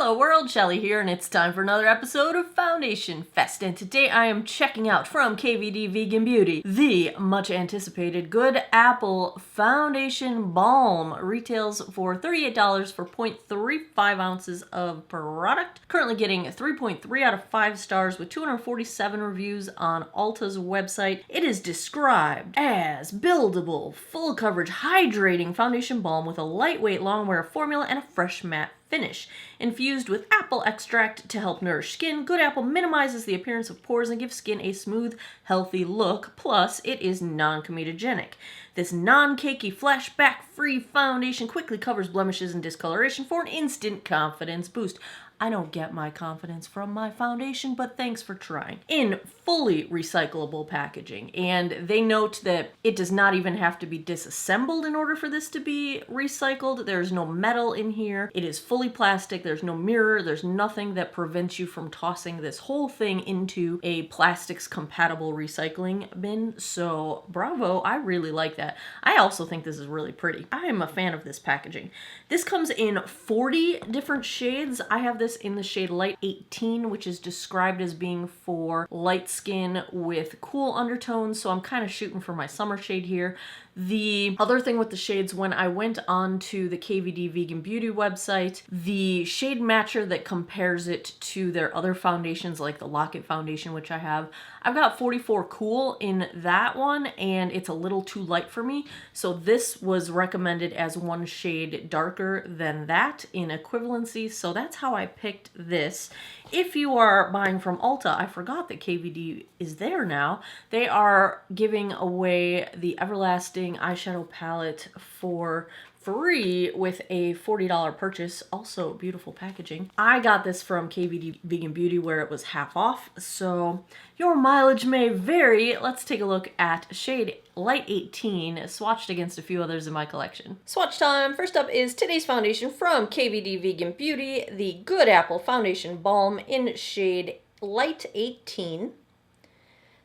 Hello world, Shelly here, and it's time for another episode of Foundation Fest. And today I am checking out from Kvd Vegan Beauty the much anticipated Good Apple Foundation Balm. Retails for $38 for 0.35 ounces of product. Currently getting 3.3 out of 5 stars with 247 reviews on Ulta's website. It is described as buildable, full coverage, hydrating foundation balm with a lightweight long wear formula and a fresh matte finish. Infused with apple extract to help nourish skin, Good Apple minimizes the appearance of pores and gives skin a smooth, healthy look. Plus, it is non-comedogenic. This non-cakey, flashback-free foundation quickly covers blemishes and discoloration for an instant confidence boost. I don't get my confidence from my foundation, but thanks for trying. In fully recyclable packaging, and they note that it does not even have to be disassembled in order for this to be recycled. There's no metal in here. It is fully plastic. There's no mirror. There's nothing that prevents you from tossing this whole thing into a plastics compatible recycling bin. So bravo, I really like that. I also think this is really pretty. I am a fan of this packaging. This comes in 40 different shades. I have this in the shade Light 18, which is described as being for light skin with cool undertones, so I'm kind of shooting for my summer shade here. The other thing with the shades, when I went on to the Kvd Vegan Beauty website, the shade matcher that compares it to their other foundations, like the Lock-It foundation, which I have, I've got 44 Cool in that one, and it's a little too light for me, so this was recommended as one shade darker than that in equivalency, so that's how I picked this. If you are buying from Ulta, I forgot that Kvd is there now. They are giving away the Everlasting eyeshadow palette for free with a $40 purchase. Also beautiful packaging. I got this from Kvd Vegan Beauty where it was half off, so your mileage may vary. Let's take a look at shade Light 18, swatched against a few others in my collection. Swatch time! First up is today's foundation from Kvd Vegan Beauty, the Good Apple Foundation Balm in shade Light 18.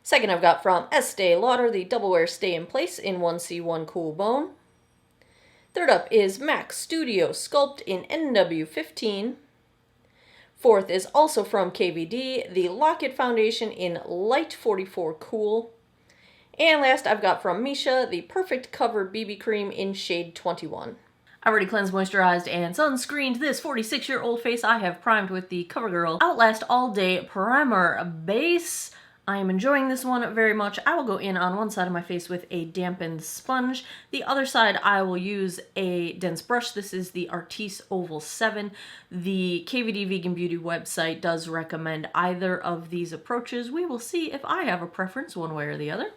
Second I've got from Estee Lauder, the Double Wear Stay in Place in 1C1 Cool Bone. Third up is MAC Studio Sculpt in NW15. Fourth is also from Kvd, the Lock-It Foundation in Light 44 Cool. And last I've got from Misha, the Perfect Cover BB Cream in shade 21. I already cleansed, moisturized, and sunscreened this 46-year-old face. I have primed with the CoverGirl Outlast All Day Primer Base. I am enjoying this one very much. I will go in on one side of my face with a dampened sponge. The other side I will use a dense brush. This is the Artis Oval 7. The Kvd Vegan Beauty website does recommend either of these approaches. We will see if I have a preference one way or the other.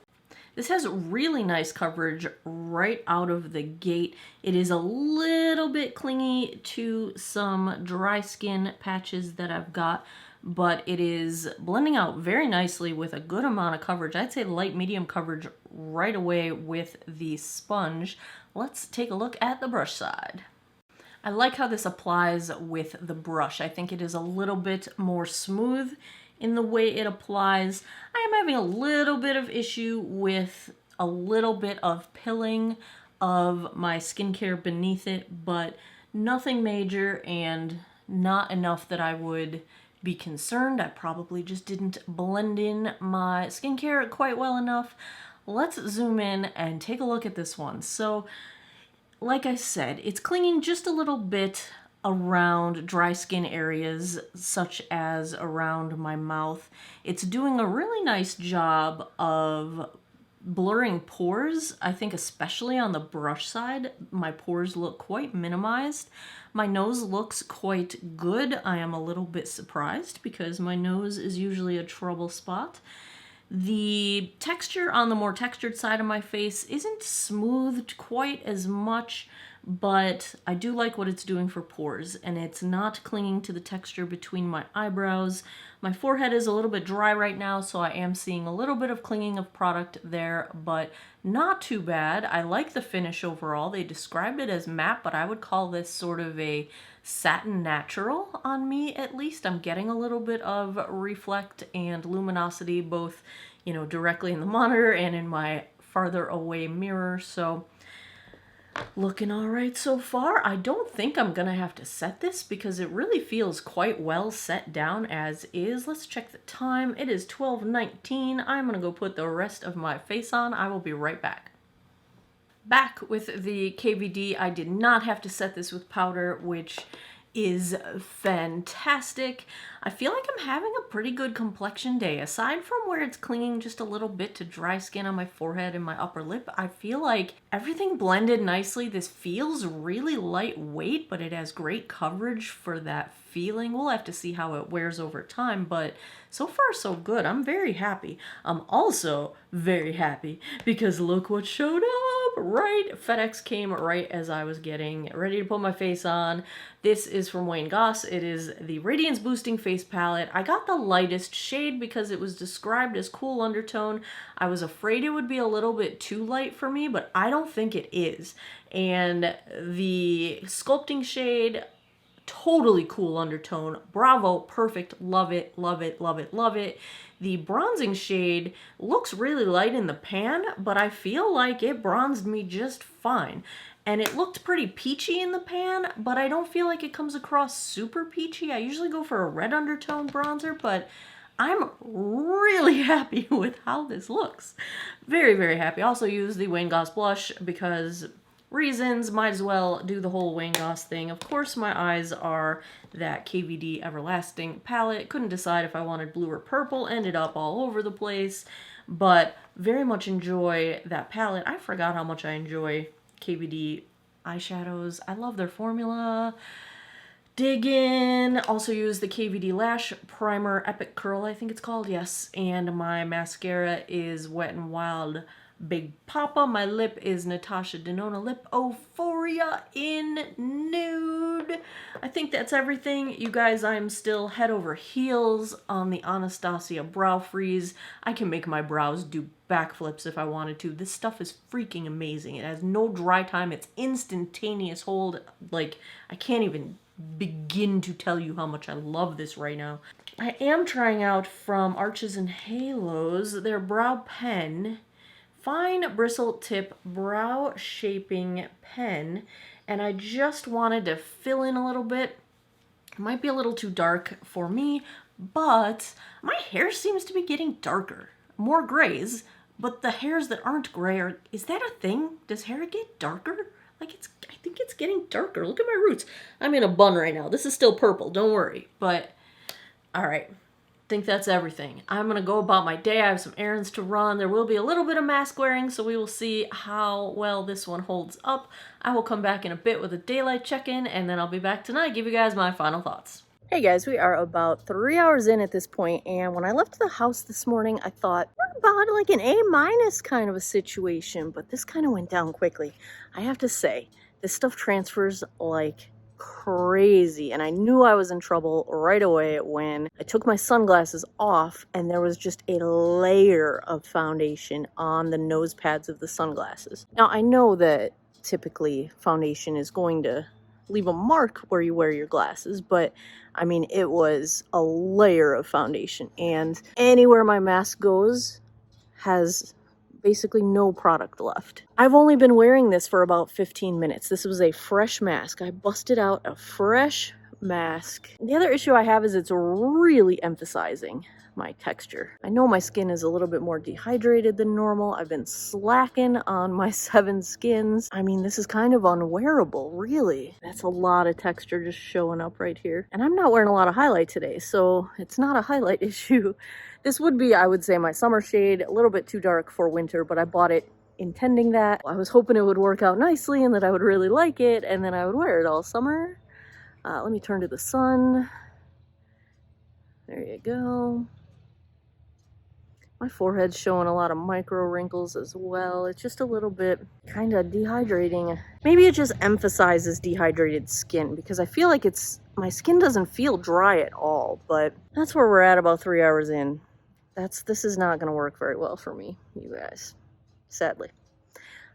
This has really nice coverage right out of the gate. It is a little bit clingy to some dry skin patches that I've got, but it is blending out very nicely with a good amount of coverage. I'd say light medium coverage right away with the sponge. Let's take a look at the brush side. I like how this applies with the brush. I think it is a little bit more smooth in the way it applies. I am having a little bit of issue with a little bit of pilling of my skincare beneath it, but nothing major and not enough that I would be concerned. I probably just didn't blend in my skincare quite well enough. Let's zoom in and take a look at this one. So, like I said, it's clinging just a little bit around dry skin areas, such as around my mouth. It's doing a really nice job of blurring pores. I think especially on the brush side, my pores look quite minimized. My nose looks quite good. I am a little bit surprised because my nose is usually a trouble spot. The texture on the more textured side of my face isn't smoothed quite as much, but I do like what it's doing for pores, and it's not clinging to the texture between my eyebrows. My forehead is a little bit dry right now, so I am seeing a little bit of clinging of product there, but not too bad. I like the finish overall. They described it as matte, but I would call this sort of a satin natural on me, at least. I'm getting a little bit of reflect and luminosity, both, directly in the monitor and in my farther away mirror, so Looking all right so far. I don't think I'm gonna have to set this because it really feels quite well set down as is. Let's check the time. It is 12:19. I'm gonna go put the rest of my face on. I will be right back. Back with the KVD. I did not have to set this with powder, which is fantastic. I feel like I'm having a pretty good complexion day. Aside from where it's clinging just a little bit to dry skin on my forehead and my upper lip, I feel like everything blended nicely. This feels really lightweight, but it has great coverage for that feeling. We'll have to see how it wears over time, but so far so good. I'm very happy. I'm also very happy because look what showed up, right? FedEx came right as I was getting ready to put my face on. This is from Goss. It is the Radiance Boosting Face Palette. I got the lightest shade because it was described as cool undertone. I was afraid it would be a little bit too light for me, but I don't think it is. And the sculpting shade, totally cool undertone. Bravo, perfect, love it, love it, love it, love it. The bronzing shade looks really light in the pan, but I feel like it bronzed me just fine. And it looked pretty peachy in the pan, but I don't feel like it comes across super peachy. I usually go for a red undertone bronzer, but I'm really happy with how this looks. Very, very happy. Also use the Goss blush because reasons, might as well do the whole Goss thing. Of course, my eyes are that KVD Everlasting palette. Couldn't decide if I wanted blue or purple. Ended up all over the place, but very much enjoy that palette. I forgot how much I enjoy KVD eyeshadows. I love their formula. Dig in. Also use the Kvd Lash Primer Epic Curl, I think it's called. Yes. And my mascara is Wet n Wild Big Papa. My lip is Natasha Denona Lip Euphoria in Nude. I think that's everything. You guys, I'm still head over heels on the Anastasia Brow Freeze. I can make my brows do backflips if I wanted to. This stuff is freaking amazing. It has no dry time. It's instantaneous hold. Like, I can't even begin to tell you how much I love this right now. I am trying out from Arches and Halos their brow pen. Fine bristle tip brow shaping pen, and I just wanted to fill in a little bit. It might be a little too dark for me, but my hair seems to be getting darker. More grays, but the hairs that aren't gray are, is that a thing? Does hair get darker? Like I think it's getting darker. Look at my roots. I'm in a bun right now. This is still purple, don't worry. But, all right. Think that's everything. I'm gonna go about my day. I have some errands to run. There will be a little bit of mask wearing, so we will see how well this one holds up. I will come back in a bit with a daylight check-in, and then I'll be back tonight, give you guys my final thoughts. Hey guys, we are about 3 hours in at this point, and when I left the house this morning, I thought, we're about like an A- kind of a situation, but this kind of went down quickly. I have to say, this stuff transfers like crazy, and I knew I was in trouble right away when I took my sunglasses off and there was just a layer of foundation on the nose pads of the sunglasses. Now I know that typically foundation is going to leave a mark where you wear your glasses, but I mean it was a layer of foundation, and anywhere my mask goes has basically no product left. I've only been wearing this for about 15 minutes. This was a fresh mask. I busted out a fresh mask. The other issue I have is it's really emphasizing my texture. I know my skin is a little bit more dehydrated than normal. I've been slacking on my 7 skins. I mean, this is kind of unwearable, really. That's a lot of texture just showing up right here. And I'm not wearing a lot of highlight today, so it's not a highlight issue. This would be, I would say, my summer shade, a little bit too dark for winter, but I bought it intending that. I was hoping it would work out nicely and that I would really like it, and then I would wear it all summer. Let me turn to the sun. There you go. My forehead's showing a lot of micro wrinkles as well. It's just a little bit kind of dehydrating. Maybe it just emphasizes dehydrated skin because I feel like my skin doesn't feel dry at all, but that's where we're at about 3 hours in. This is not going to work very well for me, you guys, sadly.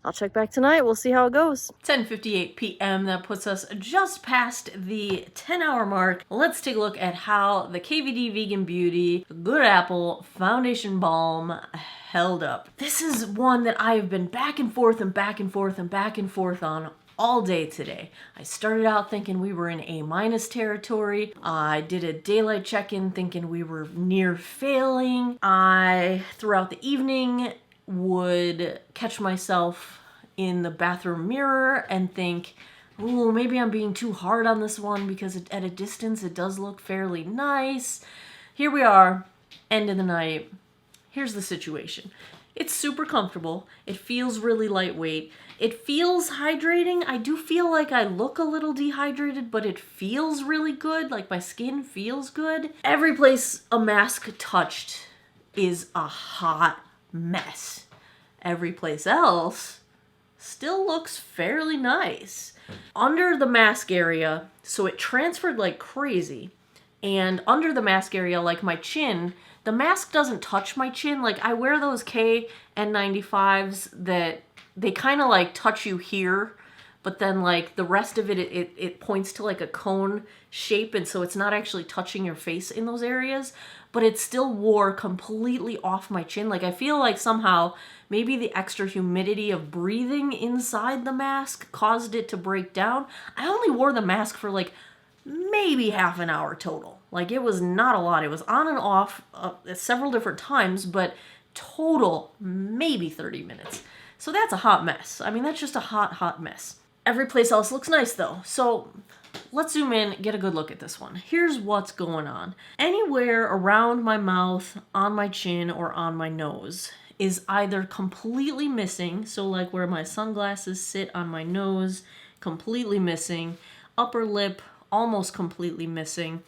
I'll check back tonight. We'll see how it goes. 10:58 p.m. That puts us just past the 10-hour mark. Let's take a look at how the KVD Vegan Beauty Good Apple Foundation Balm held up. This is one that I have been back and forth and back and forth and back and forth on all day today. I started out thinking we were in A- territory. I did a daylight check-in thinking we were near failing. I, throughout the evening, would catch myself in the bathroom mirror and think, ooh, maybe I'm being too hard on this one because at a distance it does look fairly nice. Here we are, end of the night. Here's the situation. It's super comfortable. It feels really lightweight. It feels hydrating. I do feel like I look a little dehydrated, but it feels really good. Like my skin feels good. Every place a mask touched is a hot mess. Every place else still looks fairly nice. Under the mask area, so it transferred like crazy. And under the mask area, like my chin, the mask doesn't touch my chin. Like I wear those KN95s that they kind of like touch you here, but then like the rest of it points to like a cone shape, and so it's not actually touching your face in those areas, but it still wore completely off my chin. Like I feel like somehow maybe the extra humidity of breathing inside the mask caused it to break down. I only wore the mask for like maybe half an hour total. Like it was not a lot. It was on and off several different times, but total maybe 30 minutes. So that's a hot mess. I mean, that's just a hot mess. Every place else looks nice though. So let's zoom in, get a good look at this one. Here's what's going on. Anywhere around my mouth, on my chin, or on my nose is either completely missing, so like where my sunglasses sit on my nose, completely missing, upper lip, almost completely missing,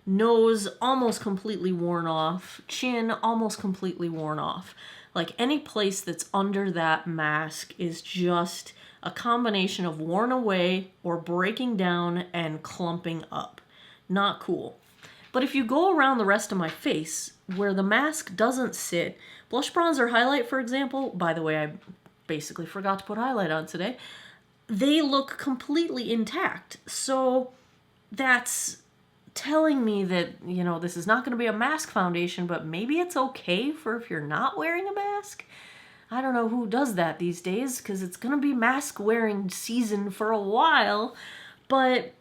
nose almost completely worn off, chin almost completely worn off. Like any place that's under that mask is just a combination of worn away or breaking down and clumping up. Not cool. But if you go around the rest of my face, where the mask doesn't sit, blush, bronzer, highlight, for example, by the way, I basically forgot to put highlight on today, they look completely intact. So that's telling me that, you know, this is not going to be a mask foundation, but maybe it's okay for if you're not wearing a mask. I don't know who does that these days, because it's going to be mask wearing season for a while. But,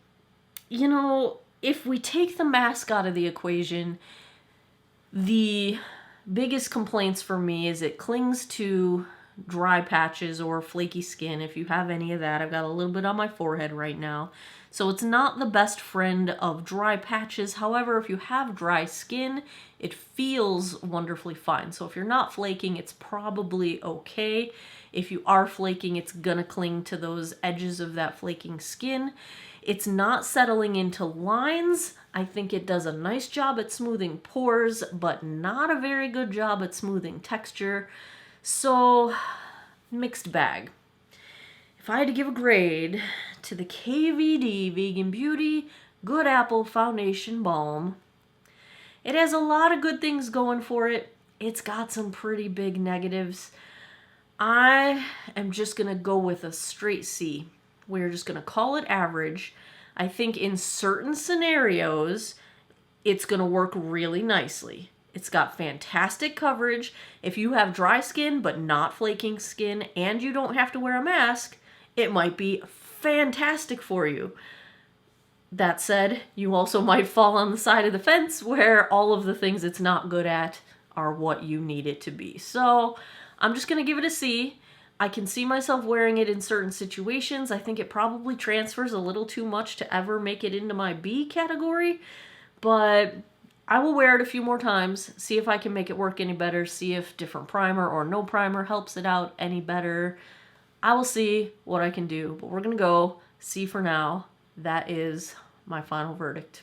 you know, if we take the mask out of the equation, the biggest complaints for me is it clings to dry patches or flaky skin. If you have any of that, I've got a little bit on my forehead right now. So it's not the best friend of dry patches. However, if you have dry skin, it feels wonderfully fine. So if you're not flaking, it's probably okay. If you are flaking, it's gonna cling to those edges of that flaking skin. It's not settling into lines. I think it does a nice job at smoothing pores, but not a very good job at smoothing texture. So, mixed bag. If I had to give a grade to the KVD Vegan Beauty Good Apple Foundation Balm, it has a lot of good things going for it. It's got some pretty big negatives. I am just going to go with a straight C. We're just going to call it average. I think in certain scenarios, it's going to work really nicely. It's got fantastic coverage. If you have dry skin but not flaking skin and you don't have to wear a mask, it might be fantastic for you. That said, you also might fall on the side of the fence where all of the things it's not good at are what you need it to be. So I'm just going to give it a C. I can see myself wearing it in certain situations. I think it probably transfers a little too much to ever make it into my B category, but I will wear it a few more times, see if I can make it work any better, see if different primer or no primer helps it out any better. I will see what I can do, but we're going to go C for now. That is my final verdict.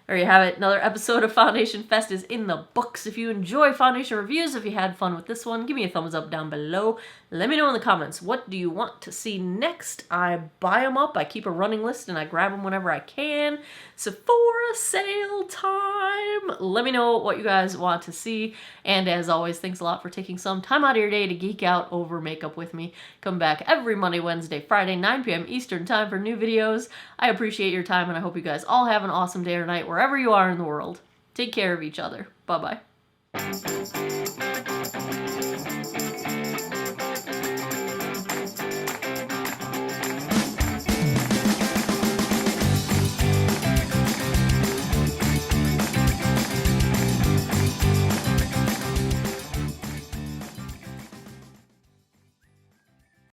There you have it. Another episode of Foundation Fest is in the books. If you enjoy foundation reviews, if you had fun with this one, give me a thumbs up down below. Let me know in the comments, what do you want to see next? I buy them up, I keep a running list, and I grab them whenever I can. Sephora sale time! Let me know what you guys want to see. And as always, thanks a lot for taking some time out of your day to geek out over makeup with me. Come back every Monday, Wednesday, Friday, 9 p.m. Eastern time for new videos. I appreciate your time, and I hope you guys all have an awesome day or night wherever you are in the world. Take care of each other. Bye-bye.